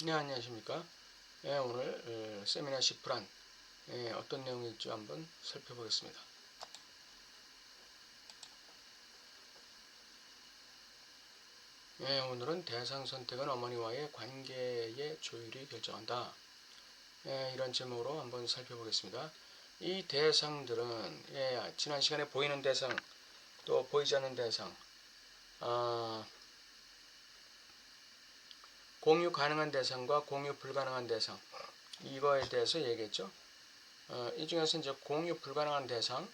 네, 안녕하십니까. 오늘 세미나 10불안 어떤 내용일지 한번 살펴보겠습니다. 오늘은 대상 선택은 어머니와의 관계의 조율이 결정한다. 이런 제목으로 한번 살펴보겠습니다. 이 대상들은 지난 시간에 보이는 대상, 또 보이지 않는 대상, 공유 가능한 대상과 공유 불가능한 대상, 이거에 대해서 얘기했죠. 이 중에서 이제 공유 불가능한 대상,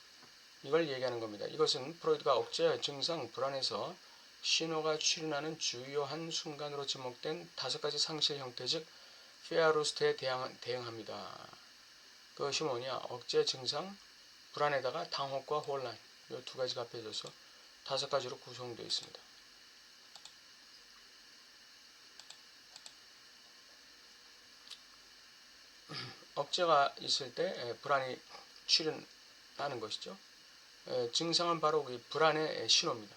이걸 얘기하는 겁니다. 이것은 프로이드가 억제 증상 불안에서 신호가 출현하는 주요한 순간으로 지목된 5가지 상실 형태, 즉 페어루스트에 대응합니다. 그것이 뭐냐? 억제 증상 불안에다가 당혹과 혼란, 이 2가지가 합해져서 5가지로 구성되어 있습니다. 억제가 있을 때 불안이 출현하는 것이죠. 증상은 바로 그 불안의 신호입니다.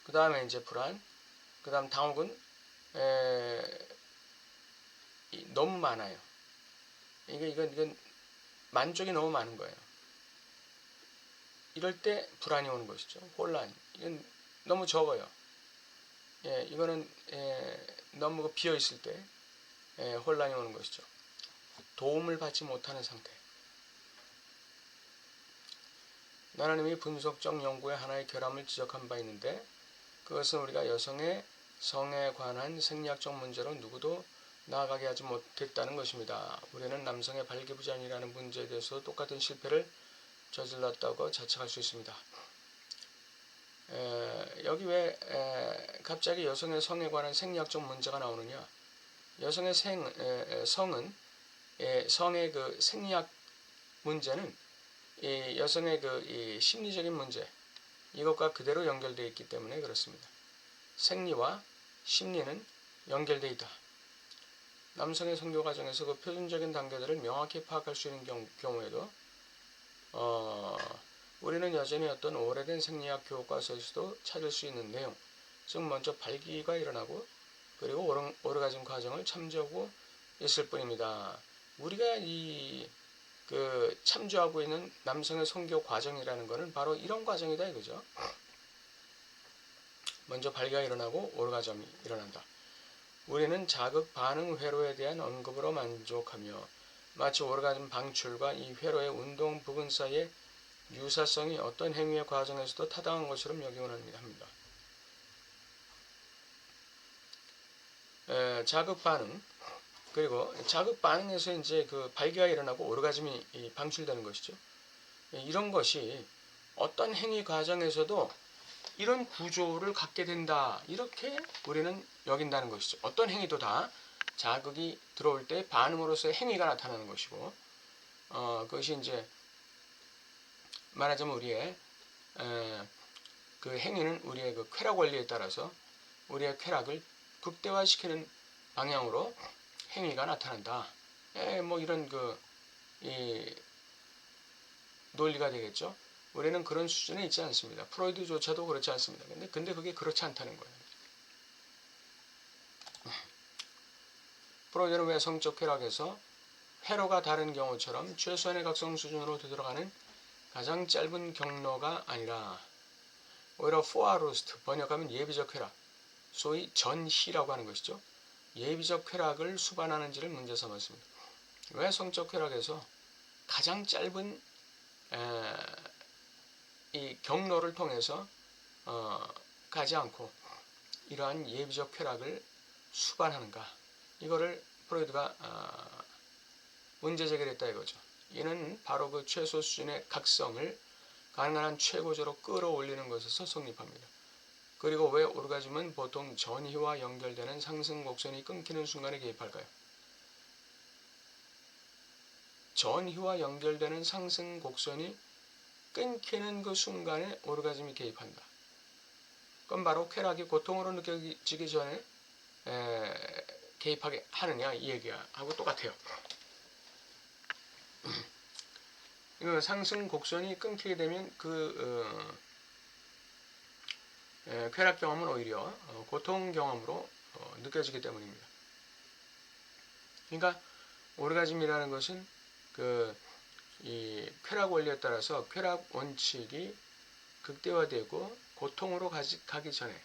그 다음에 이제 불안, 그 다음 당혹은 너무 많아요. 이건 만족이 너무 많은 거예요. 이럴 때 불안이 오는 것이죠. 혼란, 이건 너무 적어요. 이거는 너무 비어 있을 때 혼란이 오는 것이죠. 도움을 받지 못하는 상태. 나는 이미 분석적 연구의 하나의 결함을 지적한 바 있는데, 그것은 우리가 여성의 성에 관한 생리학적 문제로 누구도 나아가게 하지 못했다는 것입니다. 우리는 남성의 발기부전이라는 문제에 대해서 똑같은 실패를 저질렀다고 자책할 수 있습니다. 여기 왜 갑자기 여성의 성에 관한 생리학적 문제가 나오느냐? 여성의 성은 성의 그 생리학 문제는 여성의 그 심리적인 문제, 이것과 그대로 연결되어 있기 때문에 그렇습니다. 생리와 심리는 연결되어 있다. 남성의 성교 과정에서 그 표준적인 단계들을 명확히 파악할 수 있는 경우에도 우리는 여전히 어떤 오래된 생리학 교과서에서도 찾을 수 있는 내용, 즉 먼저 발기가 일어나고 그리고 오르가즘 과정을 참조하고 있을 뿐입니다. 우리가 참조하고 있는 남성의 성교 과정이라는 것은 바로 이런 과정이다 이거죠. 먼저 발기가 일어나고 오르가즘이 일어난다. 우리는 자극 반응 회로에 대한 언급으로 만족하며 마치 오르가즘 방출과 이 회로의 운동 부분 사이의 유사성이 어떤 행위의 과정에서도 타당한 것처럼 여기곤 합니다. 자극 반응, 그리고 자극 반응에서 이제 그 발기가 일어나고 오르가즘이 방출되는 것이죠. 이런 것이 어떤 행위 과정에서도 이런 구조를 갖게 된다, 이렇게 우리는 여긴다는 것이죠. 어떤 행위도 다 자극이 들어올 때 반응으로서의 행위가 나타나는 것이고, 그것이 이제 말하자면 우리의 그 행위는 우리의 그 쾌락 원리에 따라서 우리의 쾌락을 극대화시키는 방향으로 행위가 나타난다. 뭐 이런 이 논리가 되겠죠. 우리는 그런 수준에 있지 않습니다. 프로이드조차도 그렇지 않습니다. 근데 그게 그렇지 않다는 거예요. 프로이드는 왜 성적 쾌락에서 회로가 다른 경우처럼 최소한의 각성 수준으로 되돌아가는 가장 짧은 경로가 아니라 오히려 포아루스트, 번역하면 예비적 쾌락, 소위 전희라고 하는 것이죠. 예비적 쾌락을 수반하는지를 문제 삼았습니다. 왜 성적 쾌락에서 가장 짧은 이 경로를 통해서 가지 않고 이러한 예비적 쾌락을 수반하는가? 이거를 프로이드가 문제 제기를 했다 이거죠. 이는 바로 그 최소 수준의 각성을 가능한 한 최고조로 끌어올리는 것에서 성립합니다. 그리고 왜 오르가즘은 보통 전희와 연결되는 상승 곡선이 끊기는 순간에 개입할까요? 전희와 연결되는 상승 곡선이 끊기는 그 순간에 오르가즘이 개입한다. 그건 바로 쾌락이 고통으로 느껴지기 전에 개입하게 하느냐 이 얘기하고 똑같아요. 상승 곡선이 끊기게 되면 쾌락 경험은 오히려 고통 경험으로 느껴지기 때문입니다. 그러니까 오르가즘이라는 것은 이 쾌락 원리에 따라서 쾌락 원칙이 극대화되고 고통으로 가기 전에,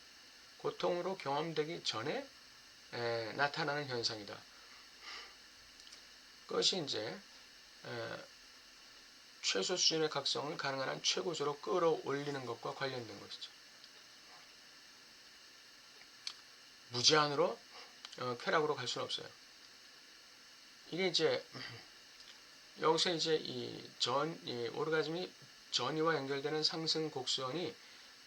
고통으로 경험되기 전에 나타나는 현상이다. 그것이 이제 최소 수준의 각성을 가능한 한 최고조로 끌어올리는 것과 관련된 것이죠. 무제한으로 쾌락으로 갈 수는 없어요. 이게 이제 여기서 이제 이 오르가즘이 전이와 연결되는 상승 곡선이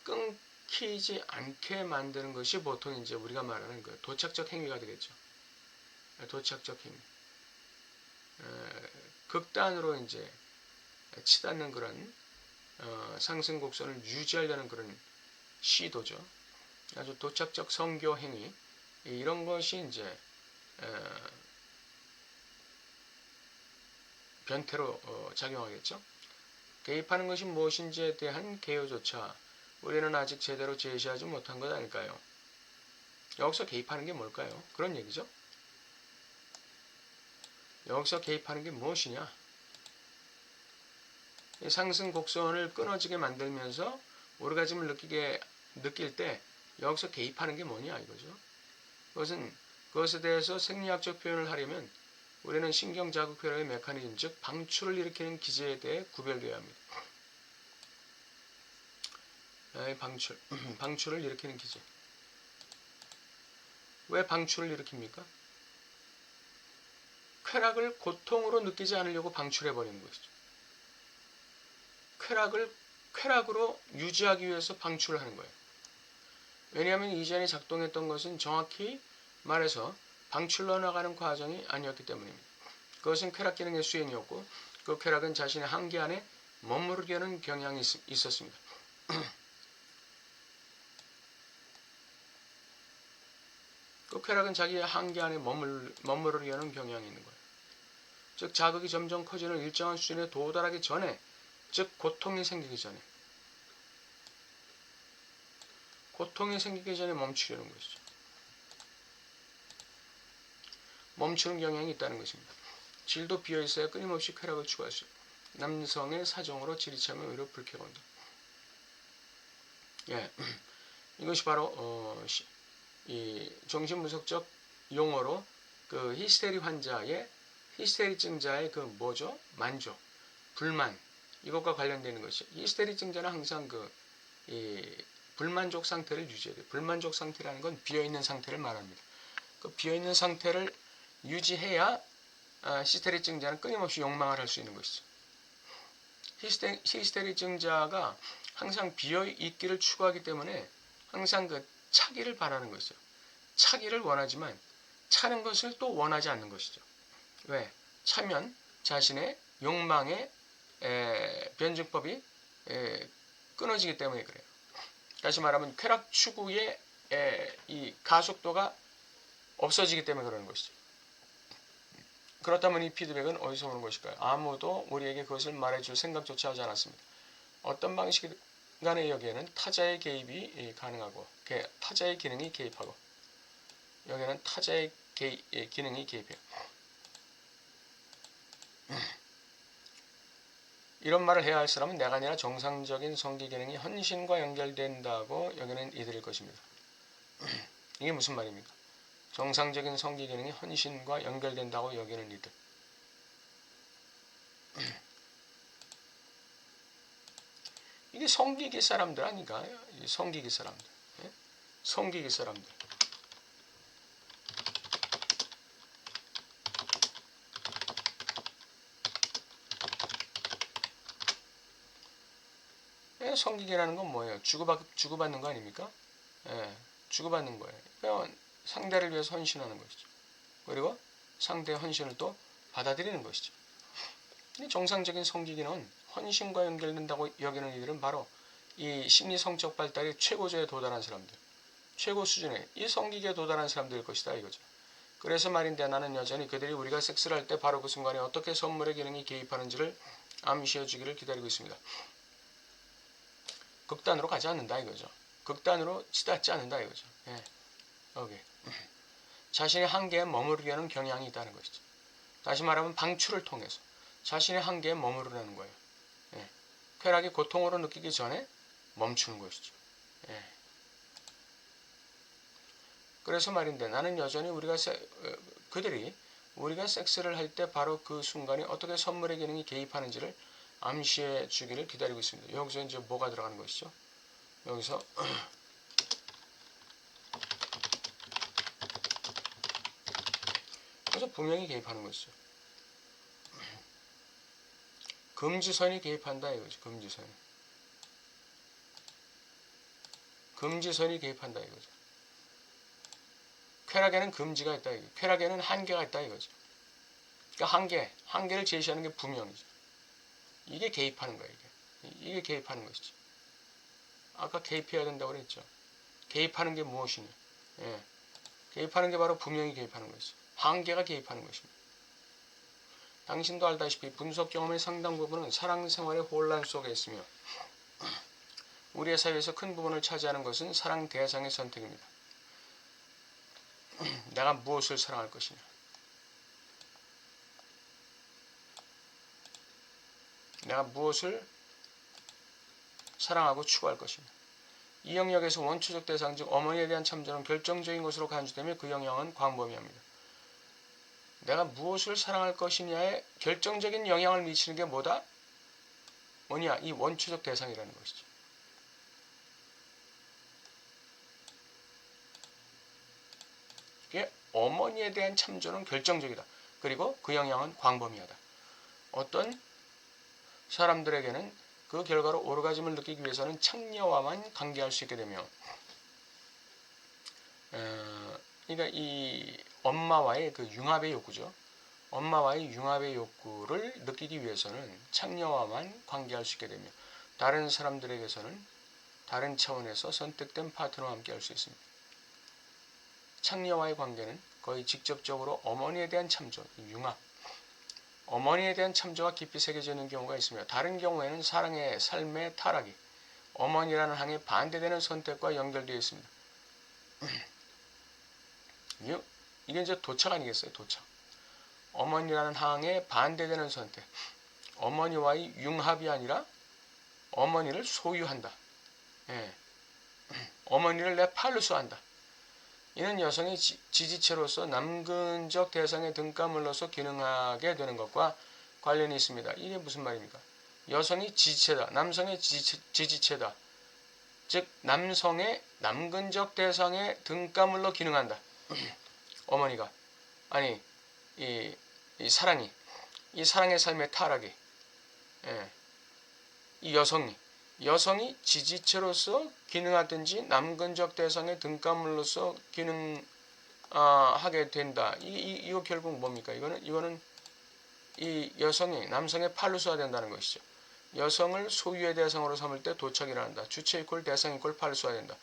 끊기지 않게 만드는 것이 보통 이제 우리가 말하는 그 도착적 행위가 되겠죠. 도착적 행위. 극단으로 이제 치닫는 그런 상승 곡선을 유지하려는 그런 시도죠. 아주 도착적 성교 행위. 이런 것이 이제 변태로 작용하겠죠. 개입하는 것이 무엇인지에 대한 개요조차 우리는 아직 제대로 제시하지 못한 것 아닐까요? 여기서 개입하는 게 뭘까요? 그런 얘기죠. 여기서 개입하는 게 무엇이냐? 상승 곡선을 끊어지게 만들면서 오르가즘을 느낄 때 여기서 개입하는 게 뭐냐 이거죠. 그것에 대해서 생리학적 표현을 하려면 우리는 신경자극회로의 메커니즘, 즉 방출을 일으키는 기제에 대해 구별되어야 합니다. 방출을 일으키는 기제. 왜 방출을 일으킵니까? 쾌락을 고통으로 느끼지 않으려고 방출해버리는 것이죠. 쾌락으로 유지하기 위해서 방출을 하는 거예요. 왜냐하면 이전에 작동했던 것은 정확히 말해서 방출로 나가는 과정이 아니었기 때문입니다. 그것은 쾌락 기능의 수행이었고 그 쾌락은 자신의 한계 안에 머무르려는 경향이 있었습니다. 그 쾌락은 자기의 한계 안에 머무르려는 경향이 있는 거예요. 즉 자극이 점점 커지는 일정한 수준에 도달하기 전에, 즉 고통이 생기기 전에 멈추려는 것이죠. 멈추는 경향이 있다는 것입니다. 질도 비어있어야 끊임없이 쾌락을 추구할 수 있고 남성의 사정으로 지리차면 오히려 불쾌가 온다. 이것이 바로 이 정신분석적 용어로 그 히스테리증자의 그 뭐죠? 만족, 불만, 이것과 관련되는 것이, 히스테리증자는 항상 이 불만족 상태를 유지해야 돼요. 불만족 상태라는 건 비어있는 상태를 말합니다. 그 비어있는 상태를 유지해야 히스테리증자는 끊임없이 욕망을 할 수 있는 것이죠. 히스테리증자가 항상 비어있기를 추구하기 때문에 항상 그 차기를 바라는 것이죠. 차기를 원하지만 차는 것을 또 원하지 않는 것이죠. 왜? 차면 자신의 욕망의 변증법이 끊어지기 때문에 그래요. 다시 말하면 쾌락 추구의 이 가속도가 없어지기 때문에 그러는 것이죠. 그렇다면 이 피드백은 어디서 오는 것일까요? 아무도 우리에게 그것을 말해줄 생각조차 하지 않았습니다. 어떤 방식 간에 여기에는 타자의 개입이 가능하고 타자의 기능이 개입하고 여기에는 타자의 기능이 개입해요. 이런 말을 해야 할 사람은 내가 아니라 정상적인 성기 기능이 헌신과 연결된다고 여기는 이들일 것입니다. 이게 무슨 말입니까? 정상적인 성기 기능이 헌신과 연결된다고 여기는 이들. 이게 성기기 사람들 아닌가요? 성기기 사람들. 성기기 사람들. 성기기라는 건 뭐예요? 주고받는 거 아닙니까? 주고받는 거예요. 그러니까 상대를 위해서 헌신하는 것이죠. 그리고 상대의 헌신을 또 받아들이는 것이죠. 정상적인 성기기는 헌신과 연결된다고 여기는 이들은 바로 이 심리 성적 발달이 최고조에 도달한 사람들, 최고 수준의 이 성기기에 도달한 사람들일 것이다 이거죠. 그래서 말인데 나는 여전히 그들이 우리가 섹스를 할 때 바로 그 순간에 어떻게 선물의 기능이 개입하는지를 암시해 주기를 기다리고 있습니다. 극단으로 가지 않는다 이거죠. 극단으로 치닫지 않는다 이거죠. 여기 자신의 한계에 머무르려는 경향이 있다는 것이죠. 다시 말하면 방출을 통해서 자신의 한계에 머무르려는 거예요. 예. 쾌락이 고통으로 느끼기 전에 멈추는 것이죠. 예. 그래서 말인데 나는 여전히 그들이 우리가 섹스를 할 때 바로 그 순간이 어떻게 선물의 기능이 개입하는지를 암시해 주기를 기다리고 있습니다. 여기서 이제 뭐가 들어가는 것이죠? 여기서 그래서 분명히 개입하는 것이죠. 금지선이 개입한다 이거죠. 금지선이 개입한다 이거죠. 쾌락에는 금지가 있다 이거죠. 쾌락에는 한계가 있다 이거죠. 그러니까 한계를 제시하는 게 분명이죠. 이게 개입하는 거예요. 이게 개입하는 것이죠. 아까 개입해야 된다고 그랬죠. 개입하는 게 무엇이냐? 예. 개입하는 게 바로 분명히 개입하는 것이죠. 한계가 개입하는 것입니다. 당신도 알다시피 분석 경험의 상당 부분은 사랑 생활의 혼란 속에 있으며 우리의 사회에서 큰 부분을 차지하는 것은 사랑 대상의 선택입니다. 내가 무엇을 사랑할 것이냐? 내가 무엇을 사랑하고 추구할 것이냐? 이 영역에서 원초적 대상 즉 어머니에 대한 참전은 결정적인 것으로 간주되며 그 영향은 광범위합니다. 내가 무엇을 사랑할 것이냐에 결정적인 영향을 미치는 게 뭐다? 뭐냐? 이 원초적 대상이라는 것이죠. 이게 어머니에 대한 참조는 결정적이다. 그리고 그 영향은 광범위하다. 어떤 사람들에게는 그 결과로 오르가즘을 느끼기 위해서는 창녀와만 관계할 수 있게 되며 그러니까 이 엄마와의 그 융합의 욕구죠. 엄마와의 융합의 욕구를 느끼기 위해서는 창녀와만 관계할 수 있게 되며 다른 사람들에게서는 다른 차원에서 선택된 파트너와 함께 할 수 있습니다. 창녀와의 관계는 거의 직접적으로 어머니에 대한 참조, 융합, 어머니에 대한 참조가 깊이 새겨져 있는 경우가 있으며 다른 경우에는 사랑의 삶의 타락이 어머니라는 항에 반대되는 선택과 연결되어 있습니다. 이게 이제 도착 아니겠어요? 도착. 어머니라는 항에 반대되는 선택. 어머니와의 융합이 아니라 어머니를 소유한다. 예. 어머니를 내 팔로 쏘한다. 이는 여성의 지지체로서 남근적 대상의 등가물로서 기능하게 되는 것과 관련이 있습니다. 이게 무슨 말입니까? 여성이 지지체다. 남성의 지지체다. 즉 남성의 남근적 대상의 등가물로 기능한다. 어머니가 아니 이 사랑이 이 사랑의 삶의 타락이 이 여성이 지지체로서 기능하든지 남근적 대상의 등가물로서 기능하게 된다. 이거 결국 뭡니까? 이거는 이 여성이 남성의 팔로서가 된다는 것이죠. 여성을 소유의 대상으로 삼을 때 도착이 일어난다. 주체 이퀄 대상 이퀄 팔로서가 된다.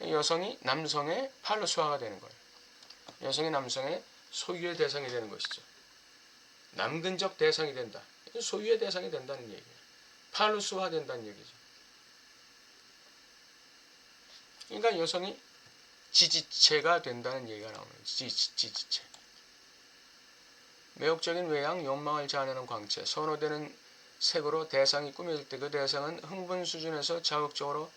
여성이 남성의 팔로서가 되는 거예요. 여성이 남성의 소유의 대상이 되는 것이죠. 남근적 대상이 된다. 소유의 대상이 된다는 얘기예요. 팔로서화 된다는 얘기죠. 그러니까 여성이 지지체가 된다는 얘기가 나오는 거예요. 지지체. 매혹적인 외양, 욕망을 자아내는 광채, 선호되는 색으로 대상이 꾸며질 때 그 대상은 흥분 수준에서 자극적으로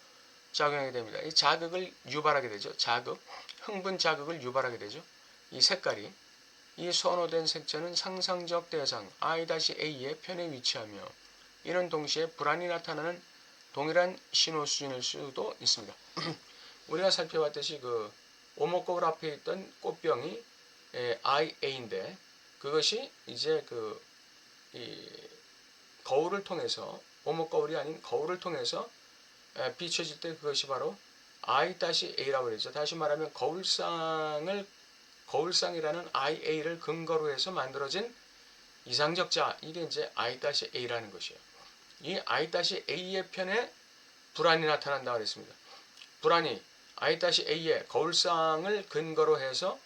작용하게 됩니다. 이 자극을 유발하게 되죠. 흥분 자극을 유발하게 되죠. 이 색깔이 이 선호된 색채는 상상적 대상 I-A의 편에 위치하며 이는 동시에 불안이 나타나는 동일한 신호 수준일 수도 있습니다. 우리가 살펴봤듯이 그 오목거울 앞에 있던 꽃병이 IA인데 그것이 이제 이 거울을 통해서 오목거울이 아닌 거울을 통해서 비춰질 때 그것이 바로 I-A라고 그러죠. 다시 말하면 거울상이라는 IA를 근거로 해서 만들어진 이상적 자아 이게 이제 I-A라는 것이에요. 이 I-A의 편에 불안이 나타난다고 그랬습니다. 불안이 I-A의 거울상을 근거로 해서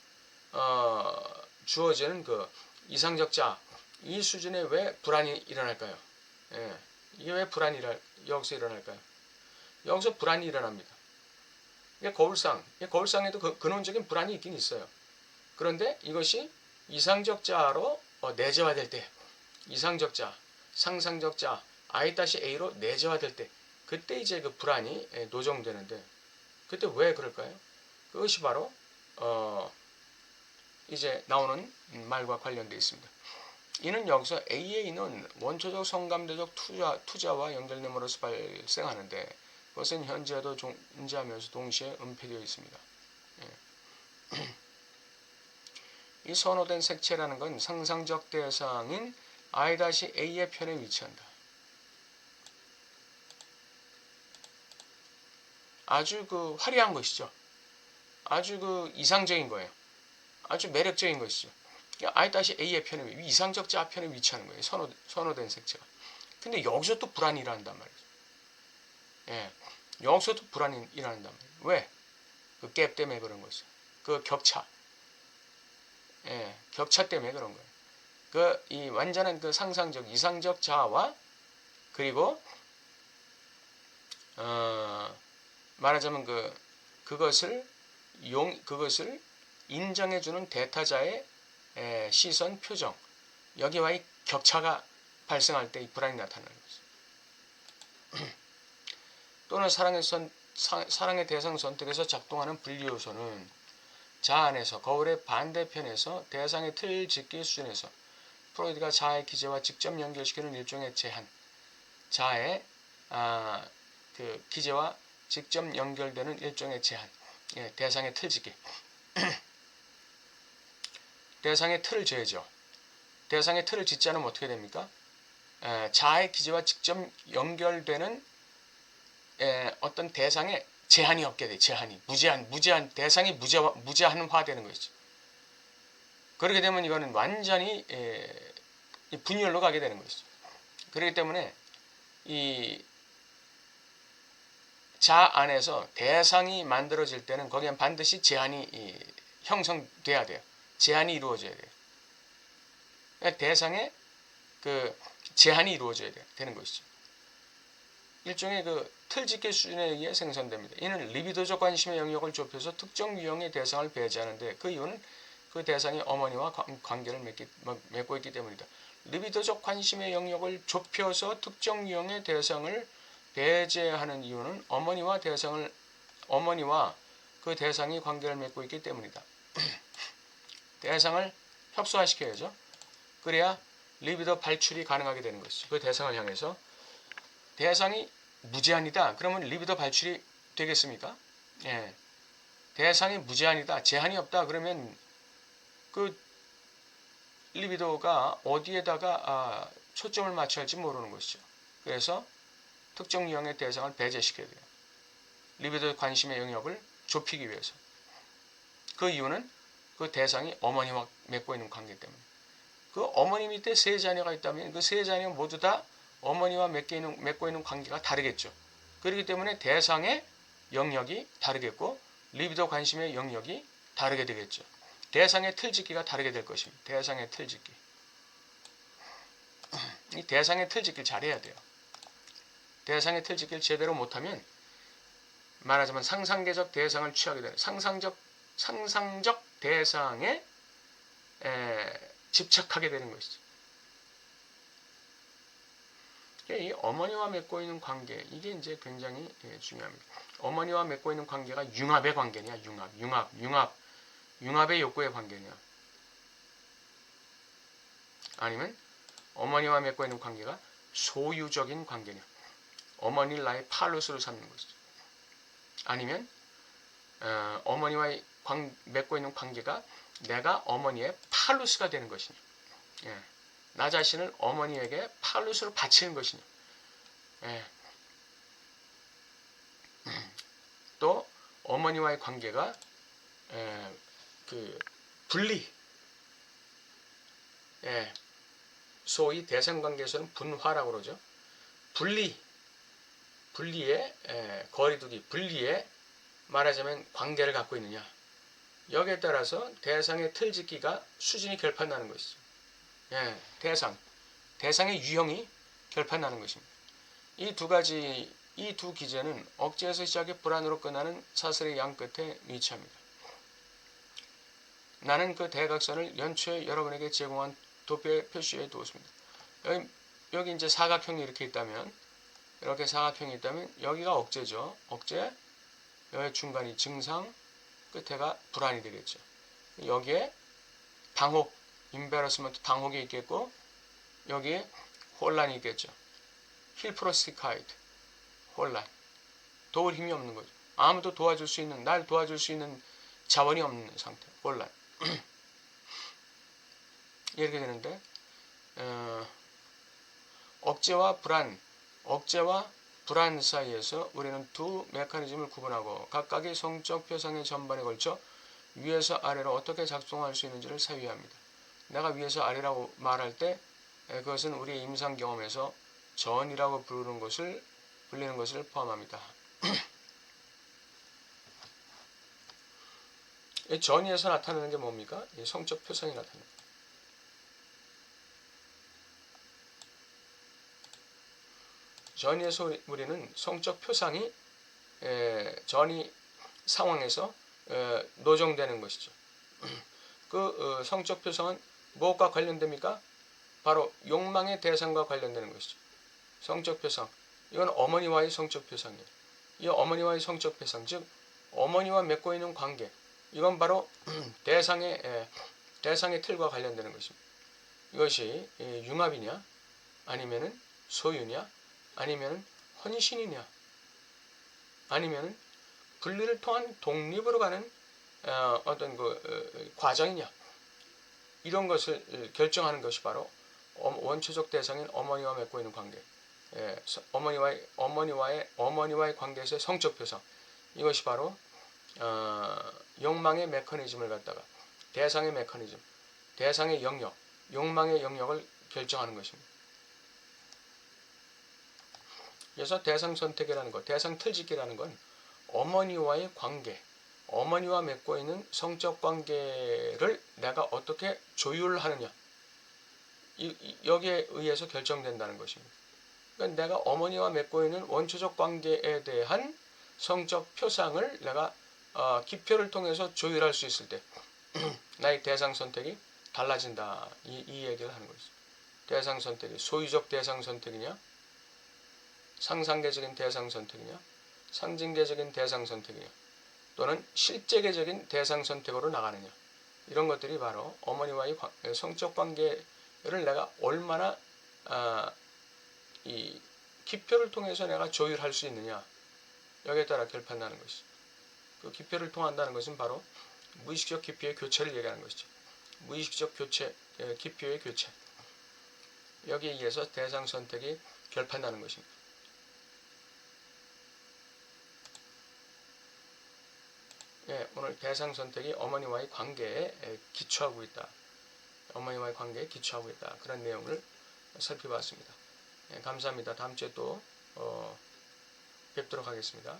주어지는 그 이상적 자아 이 수준에 왜 불안이 일어날까요? 이게 왜 불안이 여기서 일어날까요? 여기서 불안이 일어납니다. 이게 거울상에도 근원적인 불안이 있긴 있어요. 그런데 이것이 이상적 자아로 내재화될 때, 이상적자, 상상적자 I-A로 내재화될 때, 그때 이제 그 불안이 노정되는데, 그때 왜 그럴까요? 그것이 바로 이제 나오는 말과 관련되어 있습니다. 이는 여기서 AA는 원초적 성감대적 투자와 연결됨으로써 발생하는데, 그것은 현재도 존재하면서 동시에 은폐되어 있습니다. 이 선호된 색채라는 건 상상적 대상인 I-A의 편에 위치한다. 아주 그 화려한 것이죠. 아주 그 이상적인 거예요. 아주 매력적인 것이죠. I-A의 편에, 이상적 자편에 위치하는 거예요. 선호된 색채가. 근데 여기서 또 불안이 일어난단 말이죠. 예. 여기서 또 불안이 일어난단 말이에요. 왜? 그 갭 때문에 그런 거죠. 그 격차. 예. 격차 때문에 그런 거예요. 이 완전한 그 상상적, 이상적 자아와 그리고, 말하자면 그것을 인정해주는 대타자의 시선, 표정, 여기와의 격차가 발생할 때 이 불안이 나타나는 거죠. 또는 사랑의 대상 선택에서 작동하는 분리 요소는 자아 안에서 거울의 반대편에서 대상의 틀 짓기 수준에서 프로이드가 자아의 기제와 직접 연결시키는 일종의 제한, 자아의 그 기제와 직접 연결되는 일종의 제한, 대상의 틀 짓기. 대상의 틀을 재죠. 대상의 틀을 짓지 않으면 어떻게 됩니까? 자아의 기제와 직접 연결되는 어떤 대상에 제한이 없게 돼. 제한이 무제한 대상이 무제한화되는 것이죠. 그렇게 되면 이거는 완전히 분열로 가게 되는 것이죠. 그렇기 때문에 이 자아 안에서 대상이 만들어질 때는 거기엔 반드시 제한이 형성돼야 돼요. 제한이 이루어져야 돼요. 그러니까 대상에 그 제한이 이루어져야 되는 것이죠. 일종의 그 틀짓기 수준에 의해 생성됩니다. 이는 리비도적 관심의 영역을 좁혀서 특정 유형의 대상을 배제하는데 그 이유는 그 대상이 어머니와 관계를 맺고 있기 때문이다. 리비도적 관심의 영역을 좁혀서 특정 유형의 대상을 배제하는 이유는 어머니와 그 대상이 관계를 맺고 있기 때문이다. 대상을 협소화시켜야죠. 그래야 리비도 발출이 가능하게 되는 것이죠. 그 대상을 향해서. 대상이 무제한이다. 그러면 리비도 발출이 되겠습니까? 예. 대상이 무제한이다. 제한이 없다. 그러면 그 리비도가 어디에다가 초점을 맞춰야 할지 모르는 것이죠. 그래서 특정 유형의 대상을 배제시켜야 돼요. 리비도 관심의 영역을 좁히기 위해서. 그 이유는 그 대상이 어머니와 맺고 있는 관계 때문에. 그 어머니 밑에 세 자녀가 있다면 그 세 자녀 모두 다 어머니와 맺고 있는 관계가 다르겠죠. 그렇기 때문에 대상의 영역이 다르겠고 리비도 관심의 영역이 다르게 되겠죠. 대상의 틀짓기가 다르게 될 것입니다. 대상의 틀짓기. 이 대상의 틀짓기를 잘해야 돼요. 대상의 틀짓기를 제대로 못하면 말하자면 상상계적 대상을 취하게 되는 상상적 대상에 집착하게 되는 것이죠. 이 어머니와 맺고 있는 관계, 이게 이제 굉장히 중요합니다. 어머니와 맺고 있는 관계가 융합의 관계냐, 융합의 욕구의 관계냐, 아니면 어머니와 맺고 있는 관계가 소유적인 관계냐, 어머니를 나의 팔로스로 삼는 것이죠. 아니면 어머니와 맺고 있는 관계가 내가 어머니의 팔로스가 되는 것이냐, 나 자신을 어머니에게 팔로스로 바치는 것이냐, 또 어머니와의 관계가 그 분리, 소위 대상관계에서는 분화라고 그러죠. 분리의 거리두기, 분리의 말하자면 관계를 갖고 있느냐, 여기에 따라서 대상의 틀짓기가 수준이 결판나는 것이죠. 대상의 유형이 결판나는 것입니다. 이 두 기제는 억제에서 시작해 불안으로 끝나는 사슬의 양 끝에 위치합니다. 나는 그 대각선을 연초에 여러분에게 제공한 도표에 표시해 두었습니다. 여기 이제 사각형이 이렇게 있다면, 이렇게 사각형이 있다면 여기가 억제죠. 억제, 여기 중간이 증상, 끝에가 불안이 되겠죠. 여기에 당혹, embarrassment, 당혹이 있겠고, 여기에 혼란이 있겠죠. 힐프로스티카이드, 혼란, 도울 힘이 없는 거죠. 아무도 도와줄 수 있는, 날 도와줄 수 있는 자원이 없는 상태, 혼란. 이렇게 되는데, 억제와 불안 사이에서 우리는 두 메커니즘을 구분하고 각각의 성적 표상의 전반에 걸쳐 위에서 아래로 어떻게 작동할 수 있는지를 사유합니다. 내가 위에서 아래라고 말할 때 그것은 우리의 임상 경험에서 전이라고 불리는 것을 포함합니다. 이 전이에서 나타나는 게 뭡니까? 이 성적 표상이 나타납니다. 전이에서 우리는 성적 표상이 전이 상황에서 노정되는 것이죠. 그 성적 표상은 무엇과 관련됩니까? 바로 욕망의 대상과 관련되는 것이죠. 성적 표상. 이건 어머니와의 성적 표상이에요. 이 어머니와의 성적 표상, 즉 어머니와 맺고 있는 관계. 이건 바로 대상의 틀과 관련되는 것입니다. 이것이 융합이냐, 아니면은 소유냐, 아니면은 헌신이냐, 아니면은 분리를 통한 독립으로 가는 어떤 그 과정이냐, 이런 것을 결정하는 것이 바로 원초적 대상인 어머니와 맺고 있는 관계, 어머니와의 관계에서의 성적 표상, 이것이 바로 욕망의 메커니즘을 갖다가 대상의 메커니즘, 대상의 영역, 욕망의 영역을 결정하는 것입니다. 그래서 대상 선택이라는 것, 대상 틀짓기라는 건 어머니와의 관계, 어머니와 맺고 있는 성적 관계를 내가 어떻게 조율하느냐, 여기에 의해서 결정된다는 것입니다. 그러니까 내가 어머니와 맺고 있는 원초적 관계에 대한 성적 표상을 내가 기표를 통해서 조율할 수 있을 때 나의 대상 선택이 달라진다, 이 얘기를 하는 거죠. 대상 선택이 소유적 대상 선택이냐, 상상계적인 대상 선택이냐, 상징계적인 대상 선택이냐, 또는 실제계적인 대상 선택으로 나가느냐, 이런 것들이 바로 어머니와의 성적 관계를 내가 얼마나 이 기표를 통해서 내가 조율할 수 있느냐, 여기에 따라 결판나는 것이죠. 그 기표를 통한다는 것은 바로 무의식적 기표의 교체를 얘기하는 것이죠. 무의식적 교체, 기표의 교체, 여기에 의해서 대상 선택이 결판나는 것입니다. 오늘 대상 선택이 어머니와의 관계에 기초하고 있다. 어머니와의 관계에 기초하고 있다. 그런 내용을 살펴봤습니다. 감사합니다. 다음 주에 또 뵙도록 하겠습니다.